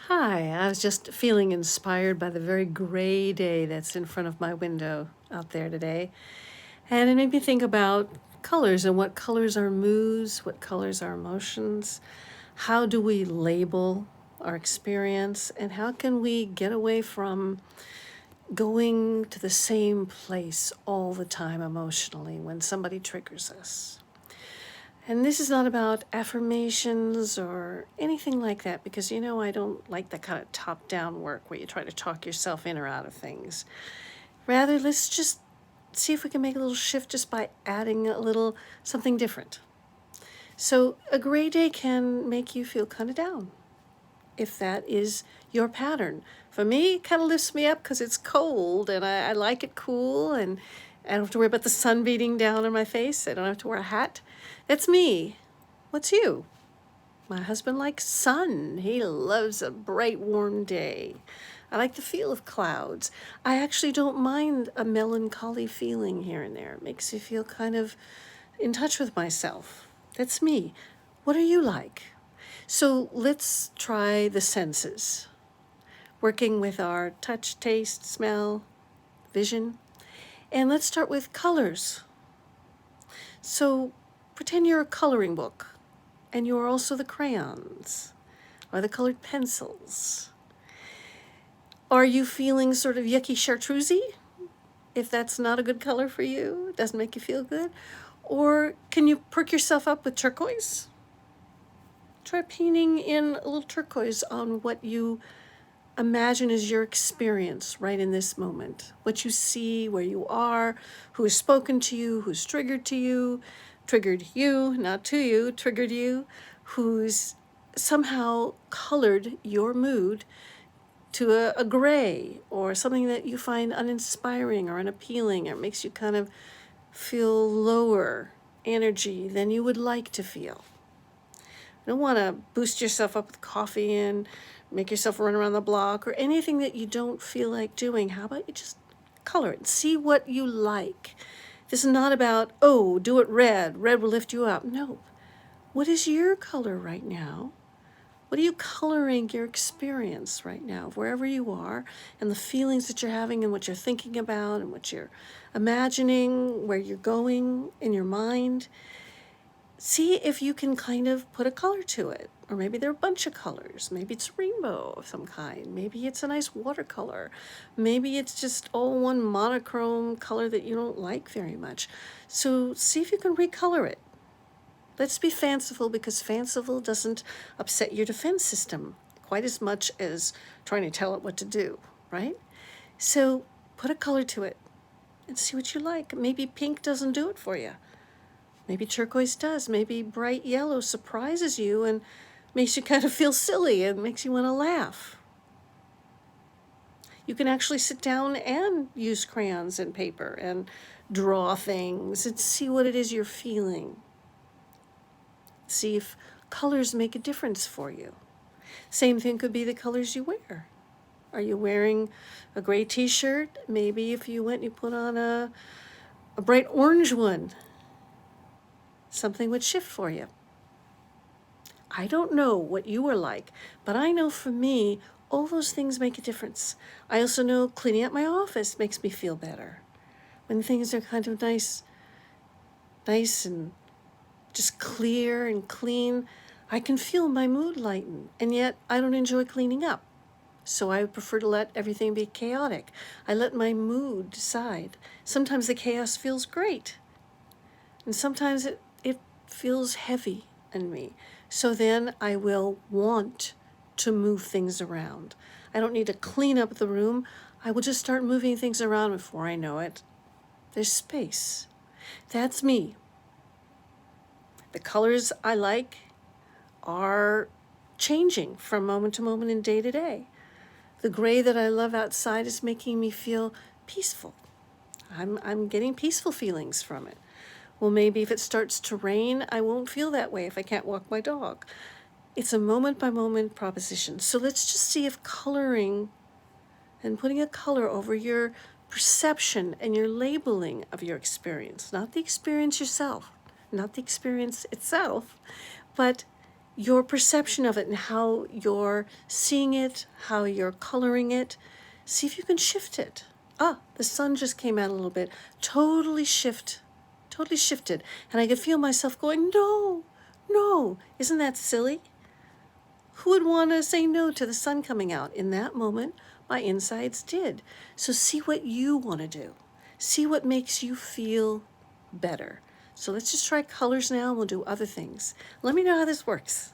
Hi, I was just feeling inspired by the very gray day that's in front of my window out there today. And it made me think about colors and what colors are moods, what colors are emotions, how do we label our experience, and how can we get away from going to the same place all the time emotionally when somebody triggers us. And this is not about affirmations or anything like that, because I don't like that kind of top down work where you try to talk yourself in or out of things. Rather, let's just see if we can make a little shift just by adding a little something different. So, a gray day can make you feel kind of down if that is your pattern. For me, it kind of lifts me up because it's cold and I like it cool, and I don't have to worry about the sun beating down on my face. I don't have to wear a hat. That's me. What's you? My husband likes sun. He loves a bright, warm day. I like the feel of clouds. I actually don't mind a melancholy feeling here and there. It makes me feel kind of in touch with myself. That's me. What are you like? So let's try the senses, working with our touch, taste, smell, vision. And let's start with colors. So pretend you're a coloring book and you're also the crayons or the colored pencils. Are you feeling sort of yucky chartreusey? If that's not a good color for you, it doesn't make you feel good. Or can you perk yourself up with turquoise? Try painting in a little turquoise on what you imagine is your experience right in this moment. What you see, where you are, who has spoken to you, who's triggered you, not to you, triggered you, who's somehow colored your mood to a gray or something that you find uninspiring or unappealing, or makes you kind of feel lower energy than you would like to feel. You don't want to boost yourself up with coffee and make yourself run around the block or anything that you don't feel like doing. How about you just color it and see what you like? This is not about, oh, do it red. Red will lift you up. No. What is your color right now? What are you coloring your experience right now, wherever you are, and the feelings that you're having and what you're thinking about and what you're imagining, where you're going in your mind? See if you can kind of put a color to it. Or maybe there are a bunch of colors. Maybe it's a rainbow of some kind. Maybe it's a nice watercolor. Maybe it's just all one monochrome color that you don't like very much. So see if you can recolor it. Let's be fanciful, because fanciful doesn't upset your defense system quite as much as trying to tell it what to do, right? So put a color to it and see what you like. Maybe pink doesn't do it for you. Maybe turquoise does. Maybe bright yellow surprises you and makes you kind of feel silly and makes you want to laugh. You can actually sit down and use crayons and paper and draw things and see what it is you're feeling. See if colors make a difference for you. Same thing could be the colors you wear. Are you wearing a gray t-shirt? Maybe if you went and you put on a bright orange one, something would shift for you. I don't know what you are like, but I know for me, all those things make a difference. I also know cleaning up my office makes me feel better. When things are kind of nice and just clear and clean, I can feel my mood lighten, and yet I don't enjoy cleaning up. So I prefer to let everything be chaotic. I let my mood decide. Sometimes the chaos feels great, and sometimes it feels heavy in me. So then I will want to move things around. I don't need to clean up the room. I will just start moving things around before I know it. There's space. That's me. The colors I like are changing from moment to moment and day to day. The gray that I love outside is making me feel peaceful. I'm getting peaceful feelings from it. Well, maybe if it starts to rain, I won't feel that way if I can't walk my dog. It's a moment by moment proposition. So let's just see if coloring and putting a color over your perception and your labeling of your experience, not the experience yourself, not the experience itself, but your perception of it and how you're seeing it, how you're coloring it. See if you can shift it. Ah, the sun just came out a little bit. Totally shifted. And I could feel myself going, no, no. Isn't that silly? Who would want to say no to the sun coming out? In that moment, my insides did. So see what you want to do. See what makes you feel better. So let's just try colors now and we'll do other things. Let me know how this works.